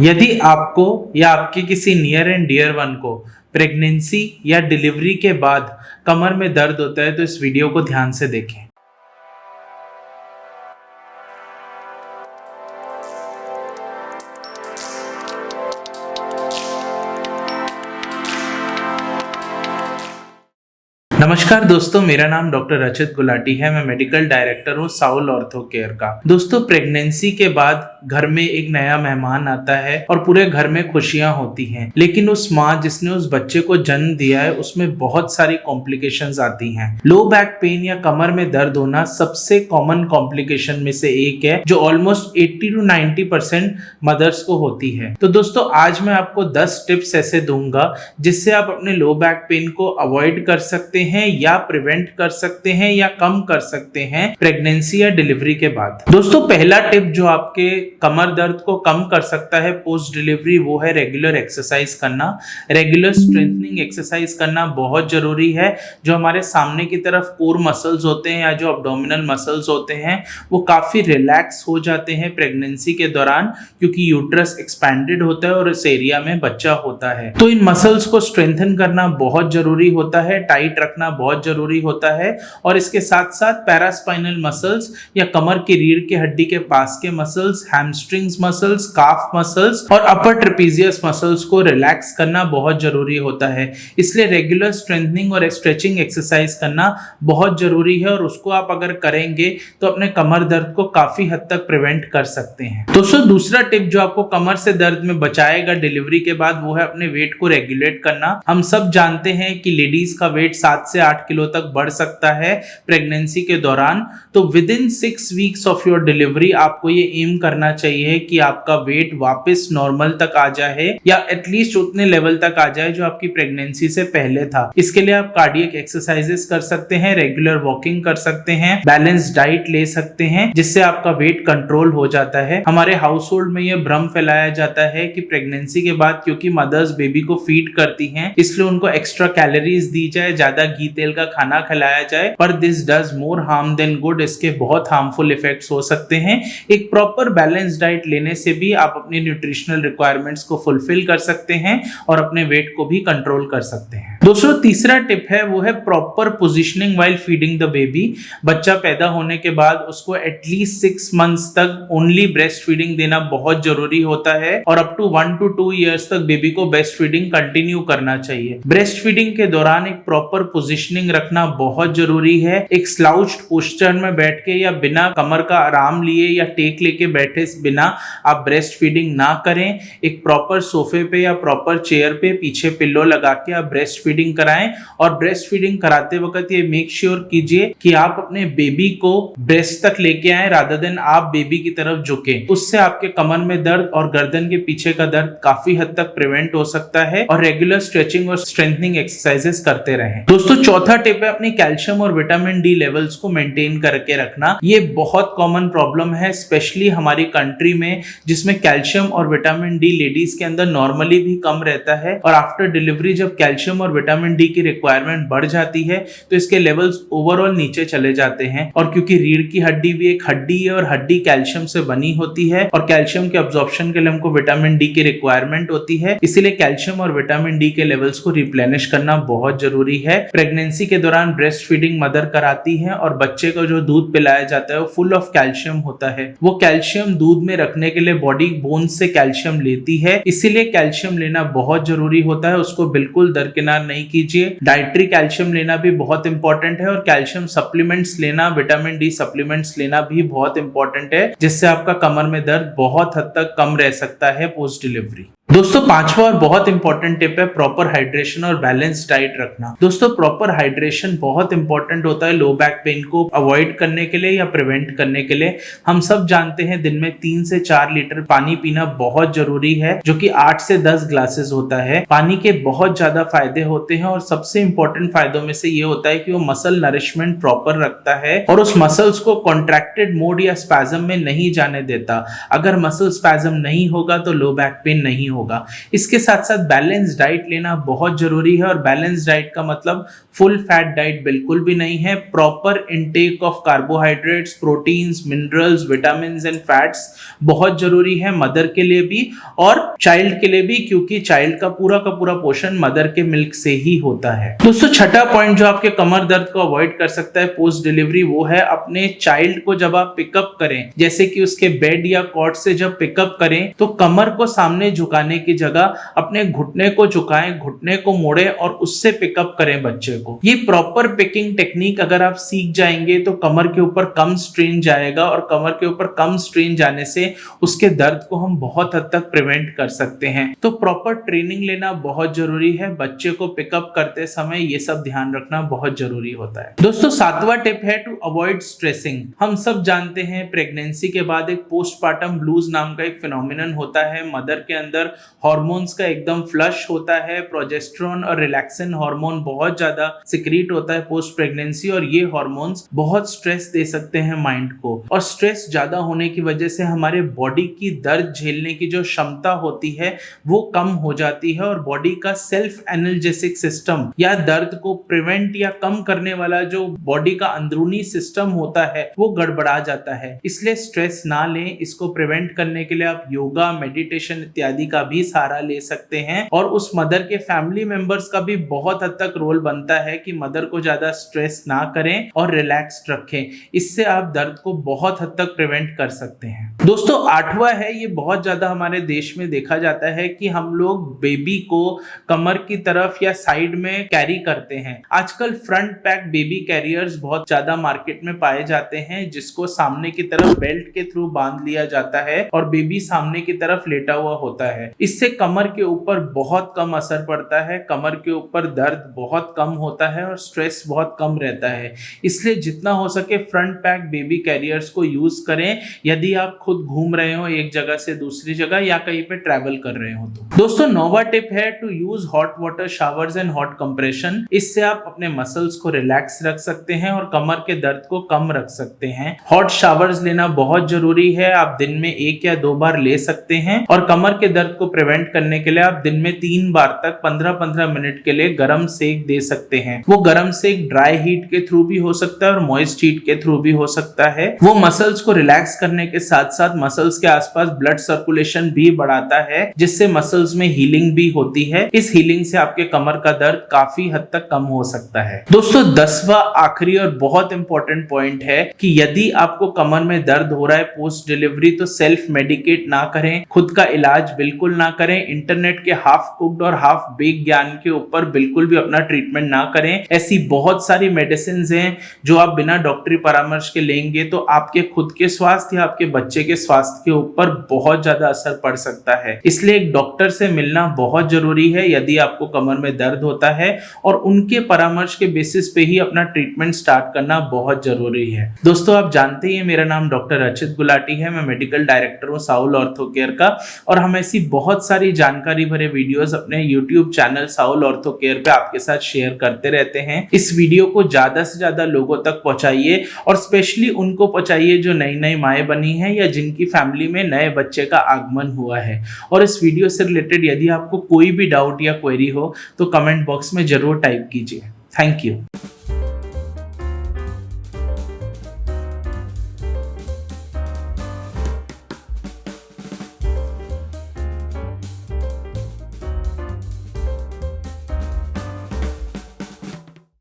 यदि आपको या आपके किसी नियर एंड डियर वन को प्रेगनेंसी या डिलीवरी के बाद कमर में दर्द होता है तो इस वीडियो को ध्यान से देखें। नमस्कार दोस्तों, मेरा नाम डॉक्टर रचित गुलाटी है। मैं मेडिकल डायरेक्टर हूँ साउल ऑर्थो केयर का। दोस्तों, प्रेगनेंसी के बाद घर में एक नया मेहमान आता है और पूरे घर में खुशियां होती हैं, लेकिन उस माँ जिसने उस बच्चे को जन्म दिया है उसमें बहुत सारी कॉम्प्लिकेशंस आती हैं। लो बैक पेन या कमर में दर्द होना सबसे कॉमन कॉम्प्लिकेशन में से एक है जो ऑलमोस्ट 80 to 90% मदर्स को होती है। तो दोस्तों, आज मैं आपको 10 टिप्स ऐसे दूंगा जिससे आप अपने लो बैक पेन को अवॉइड कर सकते हैं या प्रिवेंट कर सकते हैं या कम कर सकते हैं प्रेगनेंसी या डिलीवरी के बाद। दोस्तों, पहला टिप जो आपके कमर दर्द को कम कर सकता है पोस्ट डिलीवरी वो है रेगुलर एक्सरसाइज करना। रेगुलर स्ट्रेंथनिंग एक्सरसाइज करना बहुत जरूरी है। जो हमारे सामने की तरफ कोर मसल्स होते हैं या जो अब्डोमिनल मसल्स होते हैं वो काफी रिलैक्स हो जाते हैं प्रेगनेंसी के दौरान, क्योंकि यूट्रस एक्सपैंडेड होता है और इस एरिया में बच्चा होता है। तो इन मसल्स को स्ट्रेंथन करना बहुत जरूरी होता है, टाइट रखना बहुत जरूरी होता है। और इसके साथ साथ पैरास्पाइनल मसल्स या कमर की रीढ़ की हड्डी के पास के मसल्स, हैमस्ट्रिंग्स मसल्स, काफ मसल्स और अपर ट्रेपेजियस मसल्स को रिलैक्स करना बहुत जरूरी होता है। इसलिए रेगुलर स्ट्रेंथनिंग और स्ट्रेचिंग एक्सरसाइज करना बहुत जरूरी है और उसको आप अगर करेंगे तो अपने कमर दर्द को काफी हद तक प्रिवेंट कर सकते हैं। दोस्तों, दूसरा टिप जो आपको कमर से दर्द में बचाएगा डिलीवरी के बाद वो है अपने वेट को रेगुलेट करना। हम सब जानते हैं कि लेडीज का वेट 7 से 8 किलो तक बढ़ सकता है प्रेगनेंसी के दौरान। तो with in 6 weeks of your delivery आपको ये एम करना चाहिए कि आपका वेट वापस नॉर्मल तक आ जाए या एटलीस्ट उतने लेवल तक आ जाए जो आपकी प्रेगनेंसी से पहले था। इसके लिए आप कार्डियक एक्सरसाइजेस कर सकते हैं, रेगुलर वॉकिंग कर सकते हैं, बैलेंस डाइट ले सकते हैं, जिससे आपका वेट कंट्रोल हो जाता है। हमारे हाउस होल्ड में यह भ्रम फैलाया जाता है कि प्रेगनेंसी के बाद क्योंकि मदर्स बेबी को फीड करती हैं इसलिए उनको एक्स्ट्रा कैलोरीज दी जाए, ज्यादा घी तेल का खाना खिलाया जाए, पर this does more harm then good. इसके बहुत हार्मफुल इफेक्ट्स हो सकते हैं। एक प्रॉपर बैलेंस डाइट लेने से भी आप अपनी न्यूट्रिशनल रिक्वायरमेंट्स को फुलफिल कर सकते हैं और अपने वेट को भी कंट्रोल कर सकते हैं। दोस्तों, तीसरा टिप है वो है proper positioning while feeding the baby. बच्चा पैदा होने के बाद उसको एटलीस्ट 6 मंथ्स तक ओनली ब्रेस्ट फीडिंग देना बहुत जरूरी होता है और अप टू 1 to 2 years तक बेबी को ब्रेस्ट फीडिंग कंटिन्यू करना चाहिए। ब्रेस्ट फीडिंग के दौरान एक प्रॉपर पोजिशनिंग रखना बहुत जरूरी है। एक स्लाउच्ड पोस्चर में बैठ के या बिना कमर का आराम लिए या टेक लेके बैठे बिना आप ब्रेस्ट फीडिंग ना करें। एक प्रॉपर सोफे पे या प्रॉपर चेयर पे पीछे पिल्लो लगा के आप ब्रेस्ट फीडिंग कराएं और ब्रेस्ट फीडिंग कराते वक्त ये मेक श्योर कीजिए कि आप अपने बेबी को ब्रेस्ट तक लेके आए रादर देन आप बेबी की तरफ झुके। उससे आपके कमर में दर्द और गर्दन के पीछे का दर्द काफी हद तक प्रिवेंट हो सकता है और रेगुलर स्ट्रेचिंग और स्ट्रेंथनिंग एक्सरसाइजेस करते रहें। दोस्तों, चौथा टिप है अपनी कैल्शियम और विटामिन डी लेवल्स को मेंटेन करके रखना। ये बहुत कॉमन प्रॉब्लम है स्पेशली हमारी कंट्री में, जिसमें कैल्शियम और विटामिन डी लेडीज के अंदर नॉर्मली भी कम रहता है और आफ्टर डिलीवरी जब कैल्शियम और विटामिन डी की रिक्वायरमेंट बढ़ जाती है तो इसके लेवल्स ओवरऑल नीचे चले जाते हैं। और क्योंकि रीढ़ की हड्डी भी एक हड्डी है और हड्डी कैल्शियम से बनी होती है और कैल्शियम के अब्जॉर्प्शन के लिए हमको विटामिन डी की रिक्वायरमेंट होती है, इसीलिए कैल्शियम और विटामिन डी के लेवल्स को रिप्लेनिश करना बहुत जरूरी है। प्रेगनेंसी के दौरान ब्रेस्ट फीडिंग मदर कराती है और बच्चे को जो दूध पिलाया जाता है वो फुल ऑफ कैल्शियम होता है। वो कैल्शियम दूध में रखने के लिए बॉडी बोन से कैल्शियम लेती है, इसीलिए कैल्शियम लेना बहुत जरूरी होता है। उसको बिल्कुल दरकिनार नहीं कीजिए। डाइटरी कैल्शियम लेना भी बहुत इंपॉर्टेंट है और कैल्शियम सप्लीमेंट्स लेना, विटामिन डी सप्लीमेंट्स लेना भी बहुत इंपॉर्टेंट है, जिससे आपका कमर में दर्द बहुत हद तक कम रह सकता है पोस्ट डिलीवरी। दोस्तों, पांचवा और बहुत इंपॉर्टेंट टिप है प्रॉपर हाइड्रेशन और बैलेंस डाइट रखना। दोस्तों, प्रॉपर हाइड्रेशन बहुत इंपॉर्टेंट होता है लो बैक पेन को अवॉइड करने के लिए या प्रिवेंट करने के लिए। हम सब जानते हैं दिन में 3 से 4 लीटर पानी पीना बहुत जरूरी है, जो कि 8 से 10 ग्लासेस होता है। पानी के बहुत ज्यादा फायदे होते हैं और सबसे इंपॉर्टेंट फायदों में से ये होता है कि वो मसल नरिशमेंट प्रॉपर रखता है और उस मसल्स को कॉन्ट्रैक्टेड मोड या स्पैज्म में नहीं जाने देता। अगर मसल स्पैज्म नहीं होगा तो लो बैक पेन नहीं होगा। होगा। इसके साथ साथ बैलेंस डाइट लेना बहुत जरूरी है, और बैलेंस डाइट का मतलब फुल फैट डाइट बिल्कुल भी नहीं है। Proper intake of carbohydrates, proteins, minerals, vitamin and fats बहुत जरूरी है मदर के लिए भी और चाइल्ड के लिए भी, क्योंकि चाइल्ड का पूरा पोषण मदर के मिल्क से ही होता है। दोस्तों छठा पॉइंट जो आपके कमर दर्द को अवॉइड कर सकता है पोस्ट डिलीवरी, वो है अपने चाइल्ड को जब आप पिकअप करें, जैसे कि उसके बेड या कॉट से जब पिकअप करें, तो कमर को सामने झुकाने की जगह अपने घुटने को झुकाएं, घुटने को मोड़े और उससे पिकअप करें बच्चे को। ये प्रॉपर पिकिंग टेक्निक अगर आप सीख जाएंगे तो कमर के ऊपर कम स्ट्रेन जाएगा, और कमर के ऊपर कम स्ट्रेन जाने से उसके दर्द को हम बहुत हद तक प्रिवेंट कर सकते हैं। तो प्रॉपर ट्रेनिंग लेना बहुत जरूरी है। बच्चे को पिकअप करते समय ये सब ध्यान रखना बहुत जरूरी होता है। दोस्तों सातवां टिप है टू अवॉइड स्ट्रेसिंग। हम सब जानते हैं प्रेगनेंसी के बाद एक पोस्टपार्टम ब्लूज नाम का एक फिनोमिनन होता है। मदर के अंदर हॉर्मोन्स का एकदम फ्लश होता है, प्रोजेस्टेरोन और रिलैक्सिन हार्मोन बहुत ज्यादा सिक्रीट होता है पोस्ट प्रेगनेंसी, और ये हार्मोन्स बहुत स्ट्रेस दे सकते हैं माइंड को, और स्ट्रेस ज्यादा होने की वजह से हमारे बॉडी की दर्द झेलने की जो क्षमता होती है वो कम हो जाती है, और बॉडी का सेल्फ एनाल्जेसिक सिस्टम या दर्द को प्रिवेंट या कम करने वाला जो बॉडी का अंदरूनी सिस्टम होता है वो गड़बड़ा जाता है। इसलिए स्ट्रेस ना लें। इसको प्रिवेंट करने के लिए आप योगा, मेडिटेशन इत्यादि का भी सहारा ले सकते हैं, और उस मदर के फैमिली मेंबर्स का भी बहुत हद तक रोल बनता है कि मदर को ज्यादा स्ट्रेस ना करें और रिलैक्स्ड रखें। इससे आप दर्द को बहुत हद तक प्रिवेंट कर सकते हैं। दोस्तों आठवां है, ये बहुत ज्यादा हमारे देश में देखा जाता है कि हम लोग बेबी को कमर की तरफ या साइड में कैरी करते हैं। आजकल फ्रंट पैक बेबी कैरियर्स बहुत ज्यादा मार्केट में पाए जाते हैं, जिसको सामने की तरफ बेल्ट के थ्रू बांध लिया जाता है और बेबी सामने की तरफ लेटा हुआ होता है। इससे कमर के ऊपर बहुत कम असर पड़ता है, कमर के ऊपर दर्द बहुत कम होता है और स्ट्रेस बहुत कम रहता है। इसलिए जितना हो सके फ्रंट पैक बेबी कैरियर्स को यूज करें यदि आप खुद घूम रहे हो एक जगह से दूसरी जगह या कहीं पे ट्रैवल कर रहे हो तो। दोस्तों नौवां टिप है to use hot water showers and hot compression. इससे आप अपने मसल्स को रिलैक्स रख सकते हैं और कमर के दर्द को कम रख सकते हैं। हॉट शावर्स लेना बहुत जरूरी है। आप दिन में 1 या 2 बार ले सकते हैं, और कमर के दर्द को प्रिवेंट करने के लिए आप दिन में 3 बार तक 15-15 मिनट के लिए गर्म सेक दे सकते हैं। वो गर्म सेक ड्राई हीट के थ्रू भी हो सकता है और मॉइस्ट हीट के थ्रू भी हो सकता है। वो मसल्स को रिलैक्स करने के साथ साथ मसल्स के आसपास ब्लड सर्कुलेशन भी बढ़ाता है, जिससे मसल्स में हीलिंग भी होती है। इस हीलिंग से आपके कमर का दर्द काफी हद तक कम हो सकता है। दोस्तों 10वां आखिरी और बहुत इंपॉर्टेंट पॉइंट है कि यदि आपको कमर में दर्द हो रहा है पोस्ट डिलीवरी तो सेल्फ मेडिकेट ना करें, खुद का इलाज बिल्कुल ना करें। इंटरनेट के हाफ कुक्ड और हाफ बेक ज्ञान के ऊपर बिल्कुल भी अपना ट्रीटमेंट ना करें। ऐसी बहुत सारी मेडिसिन हैं जो आप बिना डॉक्टरी परामर्श के लेंगे तो आपके खुद के स्वास्थ्य या आपके बच्चे के स्वास्थ्य के ऊपर बहुत ज्यादा असर पड़ सकता है। इसलिए एक डॉक्टर से मिलना बहुत जरूरी है यदि आपको कमर में दर्द होता है, और उनके परामर्श के बेसिस पे ही अपना ट्रीटमेंट स्टार्ट करना बहुत जरूरी है। दोस्तों आप जानते ही मेरा नाम डॉक्टर रचित गुलाटी है। मैं मेडिकल डायरेक्टर हूँ साउल ऑर्थो केयर का, और हम ऐसी बहुत सारी जानकारी भरे वीडियोस अपने YouTube channel Saul ortho care पे आपके साथ शेयर करते रहते हैं। इस वीडियो को ज्यादा से ज्यादा लोगों तक पहुंचाइए, और स्पेशली उनको पहुंचाइए जो नई नई माएँ बनी हैं या जिनकी फैमिली में नए बच्चे का आगमन हुआ है। और इस वीडियो से रिलेटेड यदि आपको कोई भी डाउट या क्वेरी हो तो कमेंट बॉक्स में जरूर टाइप कीजिए। Thank you.